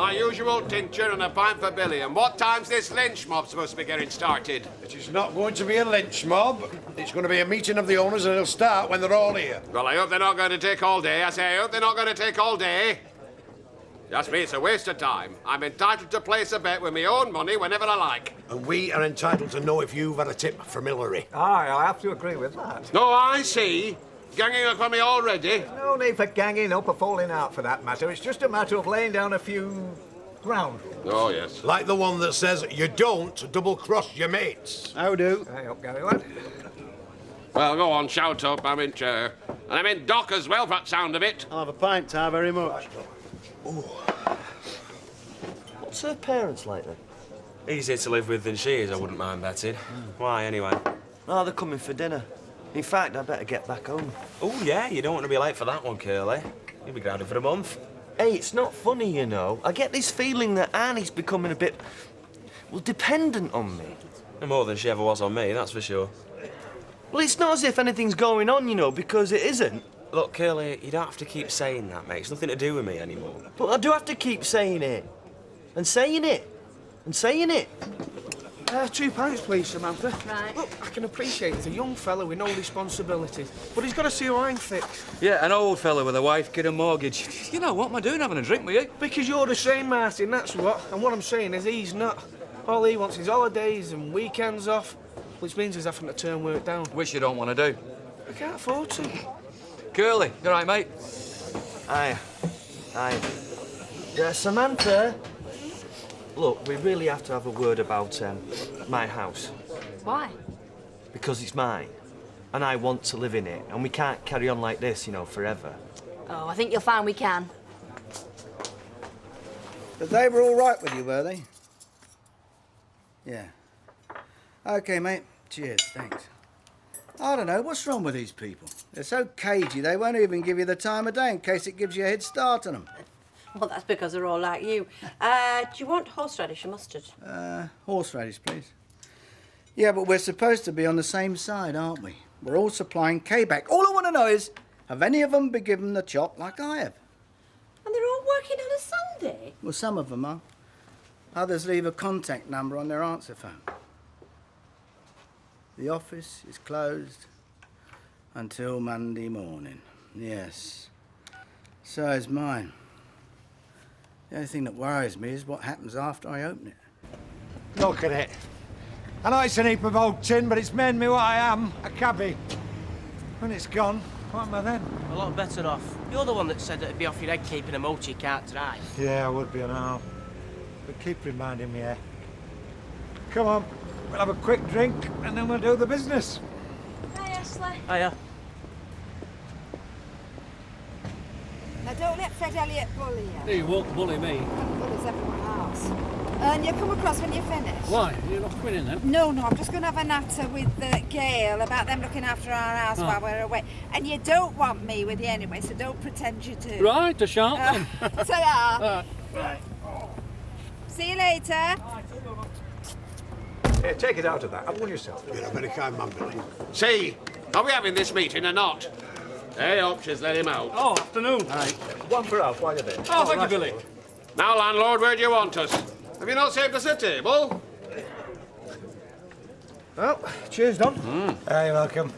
My usual tincture and a pint for Billy. And what time's this lynch mob supposed to be getting started? It is not going to be a lynch mob. It's going to be a meeting of the owners and it'll start when they're all here. Well, I hope they're not going to take all day. I say, I hope they're not going to take all day. That's me, it's a waste of time. I'm entitled to place a bet with my own money whenever I like. And we are entitled to know if you've had a tip from Hillary. Aye, I have to agree with that. No, I see. Ganging up on me already. No need for ganging up or falling out for that matter. It's just a matter of laying down a few ground rules. Oh, yes. Like the one that says you don't double-cross your mates. How do? Hey up, Gary, lad. Well, go on, shout up. I'm in chair. And I'm in dock as well, for that sound of it. I'll have a pint, Tar, very much. Ooh. What's her parents like, then? Easier to live with than she is, I wouldn't mind betting. Why, anyway? Oh, they're coming for dinner. In fact, I better get back home. Oh, yeah, you don't want to be late for that one, Curly. You'll be grounded for a month. Hey, it's not funny, you know. I get this feeling that Annie's becoming a bit, well, dependent on me. No more than she ever was on me, that's for sure. Well, it's not as if anything's going on, you know, because it isn't. Look, Curly, you don't have to keep saying that, mate. It's nothing to do with me anymore. But I do have to keep saying it. And saying it. And saying it. 2 pints, please, Samantha. Right. Look, I can appreciate he's a young fella with no responsibilities, but he's got to see who I'm fixed. Yeah, an old fella with a wife, kid and mortgage. You know, what am I doing having a drink with you? Because you're the same, Martin, that's what. And what I'm saying is he's not. All he wants is holidays and weekends off, which means he's having to turn work down. Which you don't want to do. I can't afford to. Curly, you all right, mate? Aye. Aye. Samantha. Look, we really have to have a word about my house. Why? Because it's mine. And I want to live in it. And we can't carry on like this, you know, forever. Oh, I think you'll find we can. But they were all right with you, were they? Yeah. OK, mate. Cheers, thanks. I don't know, what's wrong with these people? They're so cagey, they won't even give you the time of day in case it gives you a head start on them. Well, that's because they're all like you. Do you want horseradish or mustard? Horseradish, please. Yeah, but we're supposed to be on the same side, aren't we? We're all supplying K-back. All I want to know is, have any of them been given the chop like I have? And they're all working on a Sunday? Well, some of them are. Others leave a contact number on their answer phone. The office is closed until Monday morning. Yes. So is mine. The only thing that worries me is what happens after I open it. Look at it. I know it's an heap of old tin, but it's made me what I am, a cabbie. When it's gone, what am I then? A lot better off. You're the one that said that it'd be off your head keeping a motor you can't drive. Yeah, I would be now. But keep reminding me, eh? Come on, we'll have a quick drink and then we'll do the business. Hi, Ashley. Hiya. Now, don't let Fred Elliott bully you. He won't bully me. Bullies everyone else. And you'll come across when you're finished. Why? You're not coming in then? No, I'm just going to have a natter with Gail about them looking after our house while we're away. And you don't want me with you anyway, so don't pretend you do. Right, I shan't then. Ta-ra. Right. See you later. Here, take it out of that. Have one yourself. You're a very kind man, Billy. See, are we having this meeting or not? Hey, up, she's let him out. Oh, afternoon. Aye. One for Alf, while you're there. Oh, thank you, Billy. Now, landlord, where do you want us? Have you not saved us a table? Well, cheers, Don. Hey, welcome.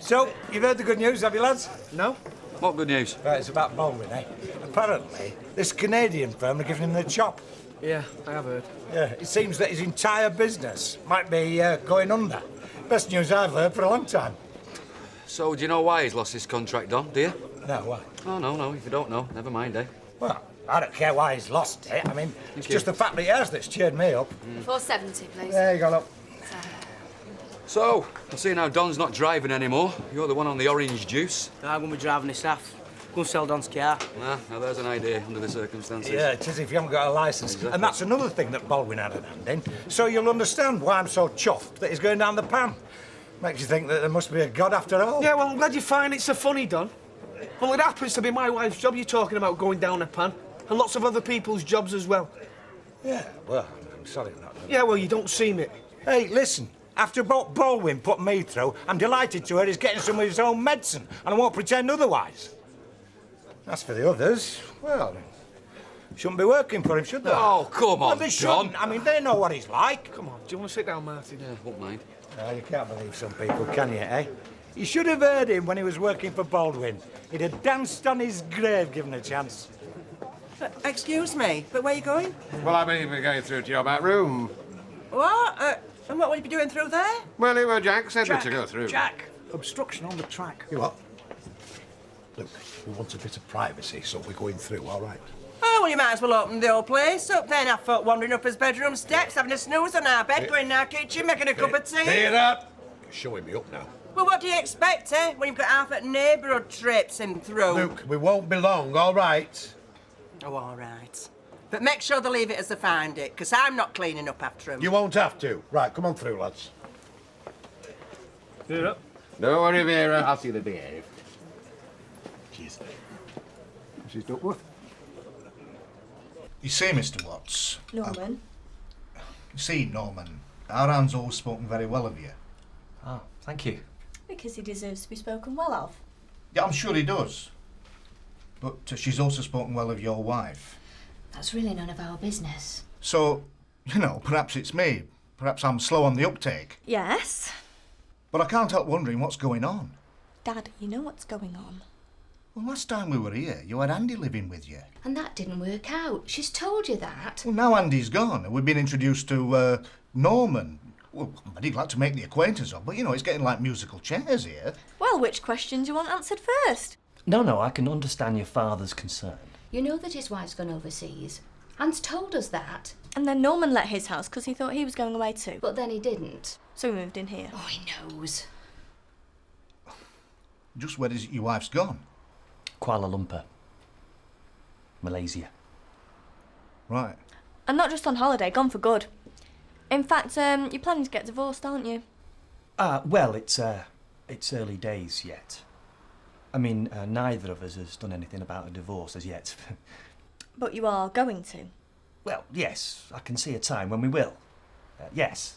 So, you've heard the good news, have you, lads? No? What good news? Right, it's about Baldwin, eh? Apparently, this Canadian firm are giving him the chop. Yeah, I have heard. Yeah, it seems that his entire business might be going under. Best news I've heard for a long time. So, do you know why he's lost his contract, Don, do you? No, why? Oh, no, if you don't know, never mind, eh? Well, I don't care why he's lost it. I mean, it's just the fact that he has that's cheered me up. 470, please. There you go, look. So, I see now Don's not driving anymore. You're the one on the orange juice. I'm going to be driving this half. Go and sell Don's car. Ah, now there's an idea under the circumstances. Yeah, it is if you haven't got a licence. Exactly. And that's another thing that Baldwin had an hand in. So you'll understand why I'm so chuffed that he's going down the pan. Makes you think that there must be a God after all. Yeah, well, I'm glad you find it so funny, Don. Well, it happens to be my wife's job you're talking about going down a pan, and lots of other people's jobs as well. Yeah, well, I'm sorry not. Yeah, well, you don't seem it. Hey, listen. After what Baldwin put me through, I'm delighted to hear he's getting some of his own medicine, and I won't pretend otherwise. As for the others, well, Shouldn't be working for him, should they? Oh, come Well, on, they John. shouldn't. I mean, they know what he's like. Come on, do you want to sit down, Martin? Yeah, won't mind. Oh, you can't believe some people, can you, eh? You should have heard him when he was working for Baldwin. He'd have danced on his grave given a chance. Excuse me, but where are you going? Well, I mean, we're going through to your back room. What? And what will you be doing through there? Well, it was Jack said me to go through. Jack! Obstruction on the track. You what? Look, we want a bit of privacy, so we're going through, all right? Oh, well, you might as well open the whole place up then. Have folk wandering up his bedroom steps, having a snooze on our bed, going in our kitchen, making a cup of tea. Hear that? You're showing me up now. Well, what do you expect, eh? When you've got half a neighbourhood traipsing through. Look, we won't be long, all right? Oh, all right. But make sure they leave it as they find it, because I'm not cleaning up after them. You won't have to. Right, come on through, lads. Vera. Don't worry, Vera. I'll see they behave. Cheers. Mrs. Duckworth. You see, Mr. Watts. Norman. You see, Norman, our Anne's always spoken very well of you. Oh, thank you. Because he deserves to be spoken well of. Yeah, I'm sure he does. But she's also spoken well of your wife. That's really none of our business. So, you know, perhaps it's me. Perhaps I'm slow on the uptake. Yes. But I can't help wondering what's going on. Dad, you know what's going on. Well, last time we were here, you had Andy living with you. And that didn't work out. She's told you that. Well, now Andy's gone, and we've been introduced to Norman. Well, I'd like to make the acquaintance of, but, you know, it's getting like musical chairs here. Well, which question do you want answered first? No, I can understand your father's concern. You know that his wife's gone overseas. Anne's told us that. And then Norman let his house because he thought he was going away too. But then he didn't. So we moved in here. Oh, he knows. Just where is it your wife's gone? Kuala Lumpur. Malaysia. Right. And not just on holiday, gone for good. In fact, you're planning to get divorced, aren't you? Well, it's early days yet. I mean, neither of us has done anything about a divorce as yet. But you are going to? Well, yes, I can see a time when we will. Yes.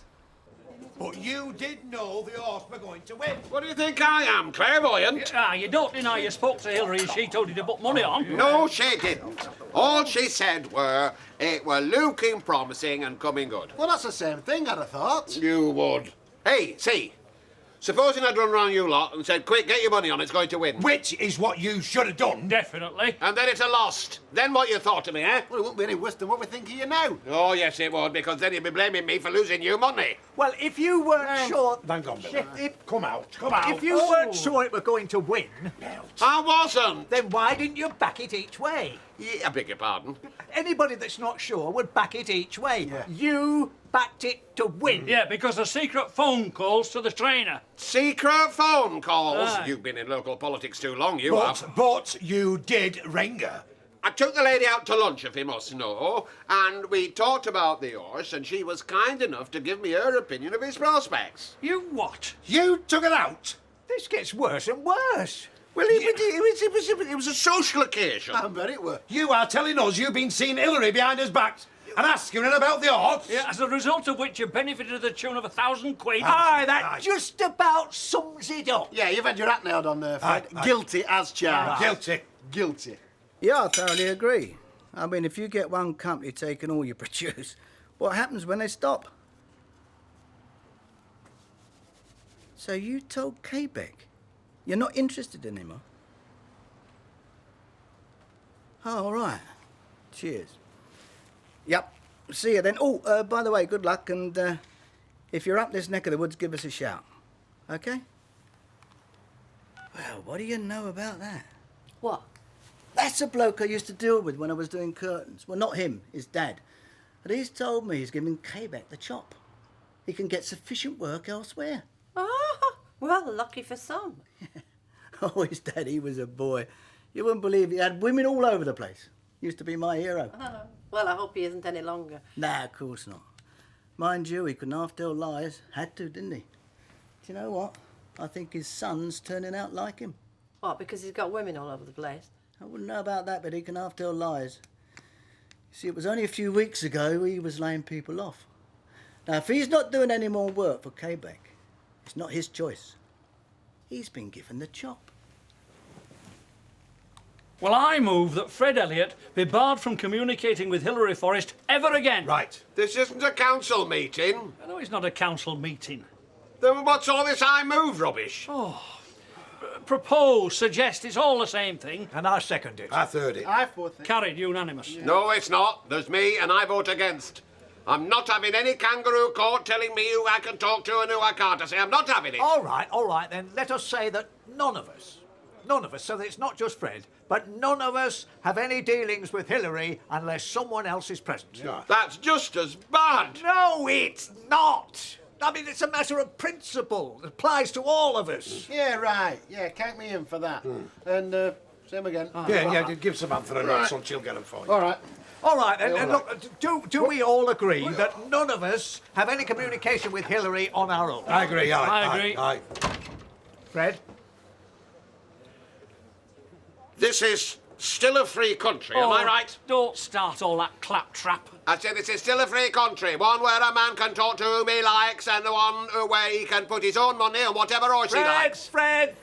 But you did know the horse were going to win. What do you think I am, clairvoyant? You don't deny you spoke to Hillary and she told you to put money on. No, she didn't. All she said were, it were looking promising and coming good. Well, that's the same thing, I'd have thought. You would. Hey, see, supposing I'd run round you lot and said, quick, get your money on, it's going to win. Which is what you should have done. Definitely. And then it's a lost. Then what you thought of me, eh? Well, it won't be any worse than what we think of you now. Oh, yes, it would, because then you'd be blaming me for losing you money. Well, if you weren't sure... Hang on, Bill. Come out. If you weren't sure it were going to win... I wasn't. Then why didn't you back it each way? Yeah, I beg your pardon. Anybody that's not sure would back it each way. Yeah. You backed it to win. Yeah, because of secret phone calls to the trainer. Secret phone calls? Aye. You've been in local politics too long, you have. But you did ring her. I took the lady out to lunch, if you must know, and we talked about the horse, and she was kind enough to give me her opinion of his prospects. You what? You took her out? This gets worse and worse. Well, it was a social occasion. I bet it were. You are telling us you've been seeing Hillary behind his backs and asking her about the horse? Yeah, as a result of which you benefited to the tune of £1,000. Aye, that just about sums it up. Yeah, you've had your hat nailed on there, Fred. Guilty as charged. Guilty. Guilty. Yeah, I thoroughly agree. I mean, if you get one company taking all you produce, what happens when they stop? So you told Quebec you're not interested anymore? Oh, all right. Cheers. Yep. See you then. Oh, by the way, good luck, and if you're up this neck of the woods, give us a shout. Okay? Well, what do you know about that? What? That's a bloke I used to deal with when I was doing curtains. Well, not him, his dad. But he's told me he's giving Quebec the chop. He can get sufficient work elsewhere. Oh, well, lucky for some. Oh, his dad, he was a boy. You wouldn't believe he had women all over the place. Used to be my hero. Oh, well, I hope he isn't any longer. Nah, of course not. Mind you, he couldn't half tell lies. Had to, didn't he? Do you know what? I think his son's turning out like him. What, because he's got women all over the place? I wouldn't know about that, but he can half tell lies. See, it was only a few weeks ago he was laying people off. Now, if he's not doing any more work for Quebec, it's not his choice. He's been given the chop. Well, I move that Fred Elliott be barred from communicating with Hilary Forrest ever again. Right. This isn't a council meeting. I know it's not a council meeting. Then what's all this I move rubbish? Oh. Propose, suggest, it's all the same thing. And I second it. I third it. I fourth it. Carried unanimous. No, it's not. There's me, and I vote against. I'm not having any kangaroo court telling me who I can talk to and who I can't. I say I'm not having it. All right, then let us say that none of us, so that it's not just Fred, but none of us have any dealings with Hilary unless someone else is present. Yeah. That's just as bad. No, it's not. I mean, it's a matter of principle. It applies to all of us. Yeah, right. Yeah, count me in for that. And same again. Yeah, give Samantha a nod, so she'll get them for you. All right. All right, then. Yeah, And all look, do we all agree that none of us have any communication with Hilary on our own? I agree, I agree. Aye. Fred? This is still a free country, am I right? Don't start all that claptrap. I say this is still a free country, one where a man can talk to whom he likes and the one where he can put his own money on whatever horse he likes. Fred,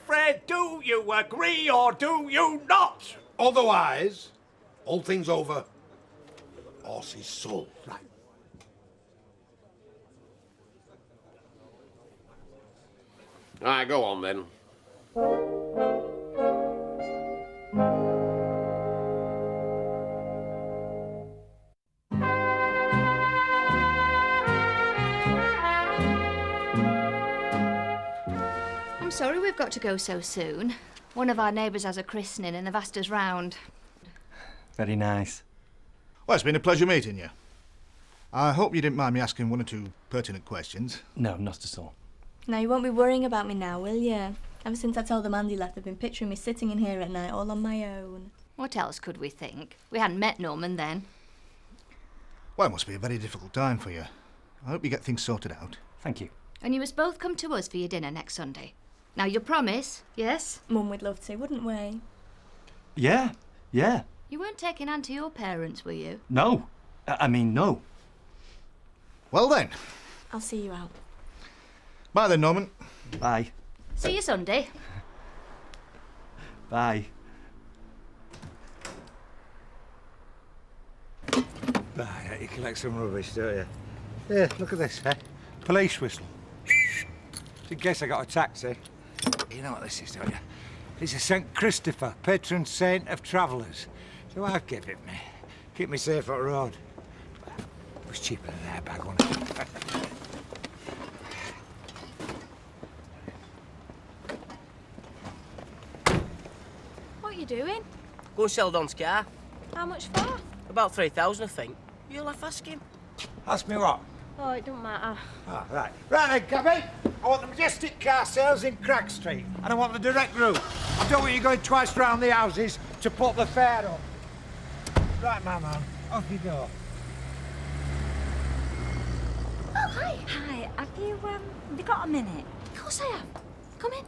do you agree or do you not? Otherwise, all things over, horse is sold. Right. Aye, go on then. I'm sorry we've got to go so soon. One of our neighbours has a christening and they've asked us round. Very nice. Well, it's been a pleasure meeting you. I hope you didn't mind me asking one or two pertinent questions. No, not at all. Now, you won't be worrying about me now, will you? Ever since I told them Andy left, I've been picturing me sitting in here at night all on my own. What else could we think? We hadn't met Norman then. Well, it must be a very difficult time for you. I hope you get things sorted out. Thank you. And you must both come to us for your dinner next Sunday. Now, you'll promise, yes? Mum, we'd love to, wouldn't we? Yeah. You weren't taking Anne to your parents, were you? No. I mean, no. Well then. I'll see you out. Bye then, Norman. Bye. See you Sunday. Bye. Right, you collect some rubbish, don't you? Yeah, look at this, eh? Police whistle. In case I got a taxi. You know what this is, don't you? It's a St. Christopher, patron saint of travellers. So I've given it me. Keep me safe on the road. It was cheaper than an airbag, wasn't it? What are you doing? Go sell Don's car. How much for? About 3,000, I think. You'll have to ask him. Ask me what? Oh, it don't matter. Ah, right. Right then, Gabby. I want the Majestic car sales in Craig Street. And I want the direct route. I don't want you going twice round the houses to put the fare up. Right, my man. Off you go. Oh, hi. Hi, have you got a minute? Of course I have. Come in.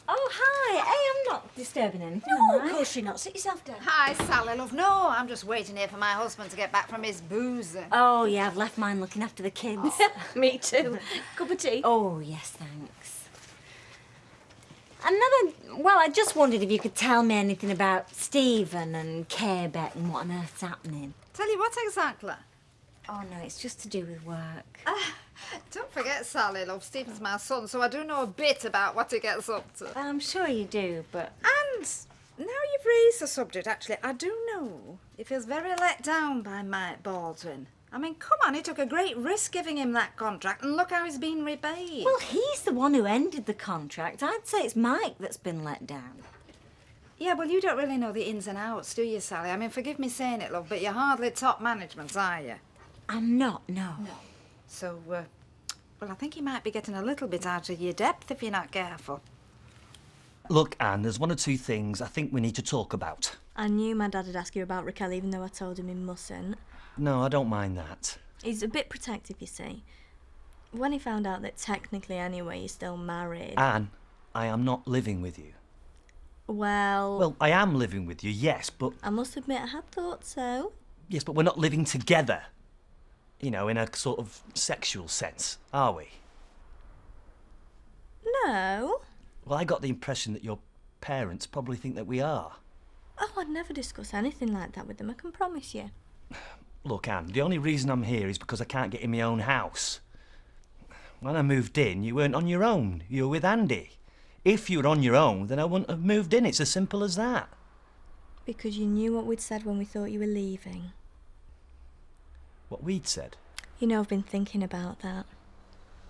Oh, hi. Hey, I'm not disturbing anything. No, am I? of course you're not. Sit yourself down. Hi, Sally, love. No, I'm just waiting here for my husband to get back from his booze. Oh, yeah, I've left mine looking after the kids. Me too. Cup of tea? Oh, yes, thanks. Well, I just wondered if you could tell me anything about Stephen and Carebeck and what on earth's happening. Tell you what exactly? Oh, no, it's just to do with work. Don't forget, Sally, love, Stephen's my son, so I do know a bit about what he gets up to. I'm sure you do, but... And now you've raised the subject, actually, I do know he feels very let down by Mike Baldwin. I mean, come on, he took a great risk giving him that contract, and look how he's been repaid. Well, he's the one who ended the contract. I'd say it's Mike that's been let down. Yeah, well, you don't really know the ins and outs, do you, Sally? I mean, forgive me saying it, love, but you're hardly top management, are you? I'm not, no. So, well, I think you might be getting a little bit out of your depth if you're not careful. Look, Anne, there's one or two things I think we need to talk about. I knew my dad would ask you about Raquel, even though I told him he mustn't. No, I don't mind that. He's a bit protective, you see. When he found out that technically, anyway, you're still married... Anne, I am not living with you. Well... Well, I am living with you, yes, but... I must admit I had thought so. Yes, but we're not living together. You know, in a sort of sexual sense, are we? No. Well, I got the impression that your parents probably think that we are. Oh, I'd never discuss anything like that with them, I can promise you. Look, Anne, the only reason I'm here is because I can't get in my own house. When I moved in, you weren't on your own. You were with Andy. If you were on your own, then I wouldn't have moved in. It's as simple as that. Because you knew what we'd said when we thought you were leaving. What we'd said? You know, I've been thinking about that.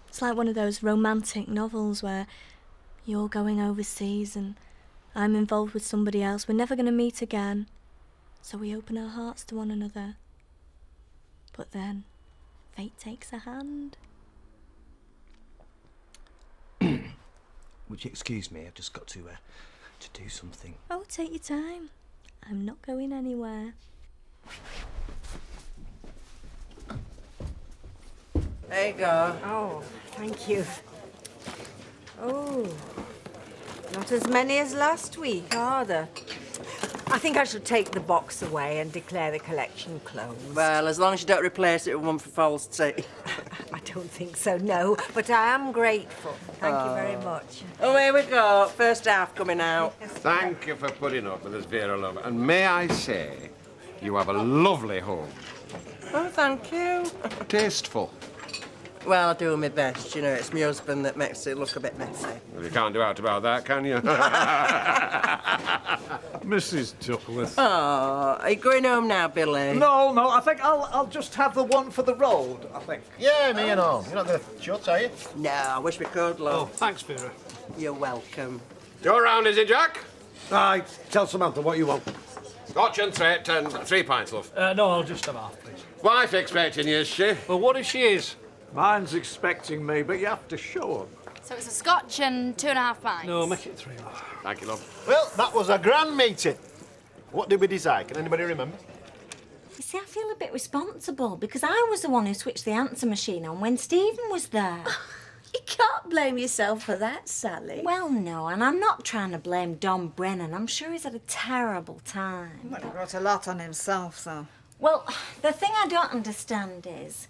It's like one of those romantic novels where you're going overseas and I'm involved with somebody else. We're never going to meet again. So we open our hearts to one another. But then, fate takes a hand. Would you excuse me? I've just got to do something. Oh, take your time. I'm not going anywhere. There you go. Oh, thank you. Oh, not as many as last week, are there? I think I should take the box away and declare the collection closed. Well, as long as you don't replace it with one for false tea. I don't think so, no, but I am grateful. Thank you very much. Oh, here we go. First half coming out. Thank you for putting up with us, Vera love. And may I say, you have a lovely home. Oh, thank you. Tasteful. Well, I do my best. You know, it's my husband that makes it look a bit messy. Well, you can't do out about that, can you? Mrs. Duckworth. Oh, are you going home now, Billy? No, I think I'll just have the one for the road, I think. Yeah, me and all. You're not going to shut, are you? No, I wish we could, love. Oh, thanks, Vera. You're welcome. You're round, is it, Jack? Aye, tell Samantha what you want. Scotch and straight and 3 pints, love. No, I'll just have half, please. Wife expecting you, is she? Well, what if she is? Mine's expecting me, but you have to show her. So it's a Scotch and 2.5 pints? No, make it 3, love. Thank you, love. Well, that was a grand meeting. What did we decide? Can anybody remember? You see, I feel a bit responsible because I was the one who switched the answer machine on when Stephen was there. You can't blame yourself for that, Sally. Well, no, and I'm not trying to blame Don Brennan. I'm sure he's had a terrible time. Well, he brought a lot on himself, though. Well, the thing I don't understand is,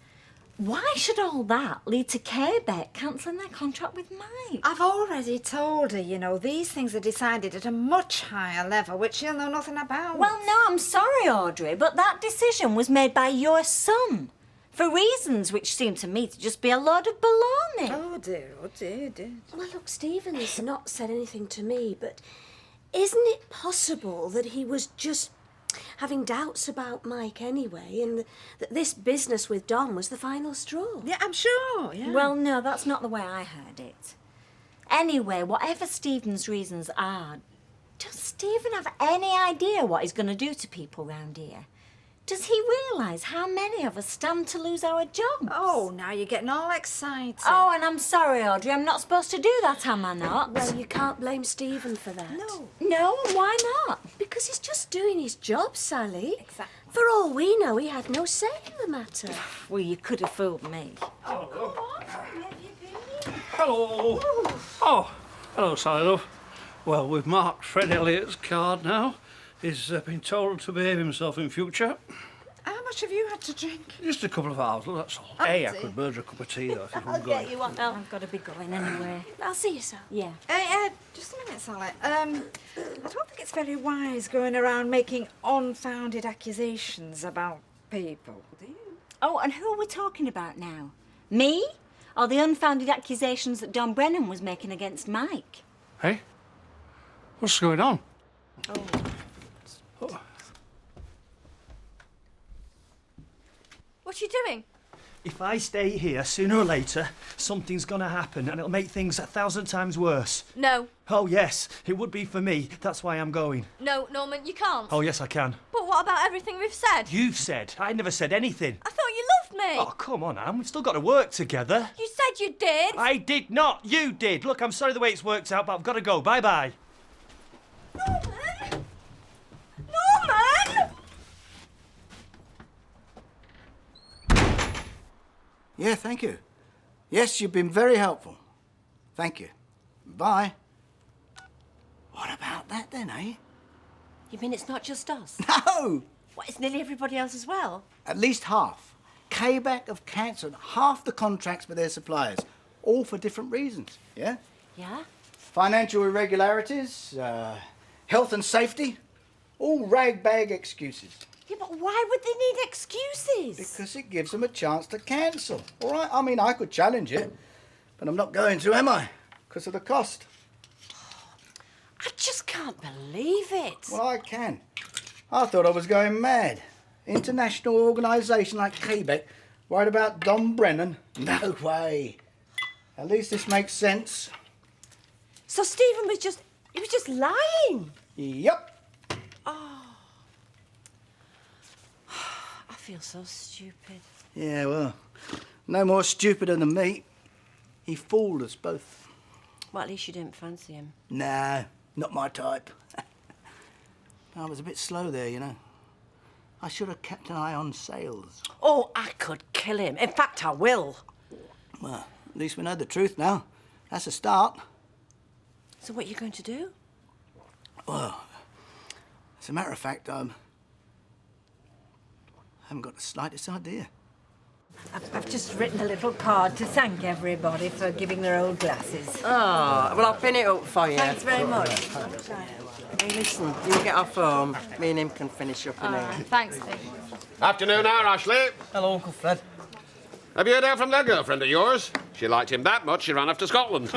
why should all that lead to Quebec cancelling their contract with Mike? I've already told her, you know, these things are decided at a much higher level, which she'll know nothing about. Well, no, I'm sorry, Audrey, but that decision was made by your son, for reasons which seem to me to just be a load of baloney. Oh, dear, dear. Well, look, Stephen has not said anything to me, but isn't it possible that he was just having doubts about Mike anyway, and that this business with Dom was the final straw? Yeah, I'm sure, yeah. Well, no, that's not the way I heard it. Anyway, whatever Stephen's reasons are, does Stephen have any idea what he's going to do to people round here? Does he realise how many of us stand to lose our jobs? Oh, now you're getting all excited. Oh, and I'm sorry, Audrey, I'm not supposed to do that, am I not? Well, you can't blame Stephen for that. No. No, why not? Because he's just doing his job, Sally. Exactly. For all we know, he had no say in the matter. Well, you could have fooled me. Hello. Oh, hello, Sally love. Well, we've marked Fred Elliott's card now. He's been told to behave himself in future. How much have you had to drink? Just a couple of hours, well, that's all. Oh, Hey, I dear. could murder a cup of tea, though, if I'll I'm get going. you one. I've got to be going anyway. I'll see you, sir. Yeah. Hey, just a minute, Sally. I don't think it's very wise going around making unfounded accusations about people, do you? Oh, and who are we talking about now? Me? Or the unfounded accusations that Don Brennan was making against Mike? Hey? What's going on? Oh. What are you doing? If I stay here, sooner or later, something's gonna happen and it'll make things 1,000 times worse. No. Oh, yes, it would be for me. That's why I'm going. No, Norman, you can't. Oh, yes, I can. But what about everything we've said? You've said. I never said anything. I thought you loved me. Oh, come on, Anne. We've still got to work together. You said you did. I did not. You did. Look, I'm sorry the way it's worked out, but I've got to go. Bye-bye. Norman! Norman! Yeah, thank you. Yes, you've been very helpful. Thank you. Bye. What about that then, eh? You mean it's not just us? No! What, it's nearly everybody else as well? At least half. Quebec have cancelled half the contracts with their suppliers, all for different reasons, yeah? Yeah? Financial irregularities, health and safety, all rag-bag excuses. Yeah, but why would they need excuses? Because it gives them a chance to cancel. All right, I mean, I could challenge it, but I'm not going to, am I? Because of the cost. I just can't believe it. Well, I can. I thought I was going mad. International organisation like Quebec, worried about Don Brennan? No way. At least this makes sense. So Stephen was just lying? Yep. Oh. I feel so stupid. Yeah, well, no more stupider than me. He fooled us both. Well, at least you didn't fancy him. No, not my type. I was a bit slow there, you know. I should have kept an eye on sales. Oh, I could kill him. In fact, I will. Well, at least we know the truth now. That's a start. So what are you going to do? Well, as a matter of fact, I haven't got the slightest idea. I've just written a little card to thank everybody for giving their old glasses. Oh, well, I'll pin it up for you. Thanks very much. Hey, listen, you get off home. Me and him can finish up in here. Thanks, Pete. Afternoon now, Ashley. Hello, Uncle Fred. Have you heard out from that girlfriend of yours? She liked him that much, she ran off to Scotland.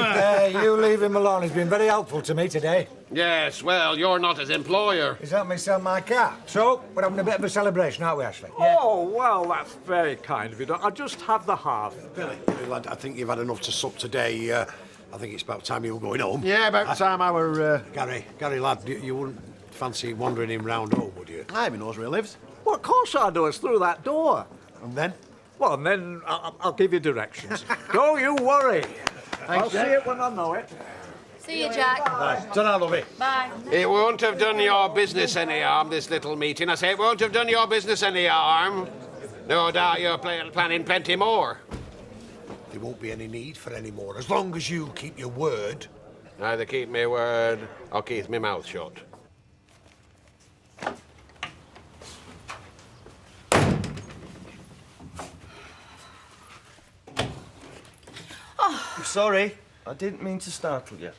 You leave him alone. He's been very helpful to me today. Yes, well, you're not his employer. He's helped me sell my car. So, we're having a bit of a celebration, aren't we, Ashley? Oh, well, that's very kind of you. I'll just have the half. Billy, lad, I think you've had enough to sup today. I think it's about time you were going home. Yeah, about time I were... Gary, lad, you wouldn't fancy wandering him round home, would you? I even knows where he lives. Well, of course I do. It's through that door. And then? Well, and then I'll give you directions. Don't you worry. I'll see it when I know it. See you, Jack. Ta-ra, lovey. Bye. It won't have done your business any harm, this little meeting. I say it won't have done your business any harm. No doubt you're planning plenty more. There won't be any need for any more, as long as you keep your word. Either keep me word or keep my mouth shut. I'm sorry. I didn't mean to startle you.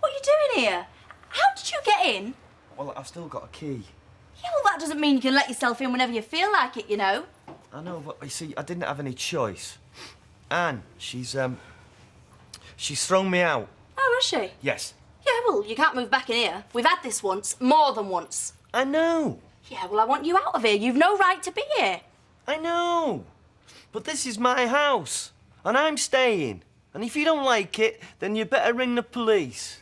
What are you doing here? How did you get in? Well, I've still got a key. Yeah, well, that doesn't mean you can let yourself in whenever you feel like it, you know. I know, but you see, I didn't have any choice. Anne, she's thrown me out. Oh, has she? Yes. Yeah, well, you can't move back in here. We've had this once, more than once. I know. Yeah, well, I want you out of here. You've no right to be here. I know. But this is my house, and I'm staying. And if you don't like it, then you better ring the police.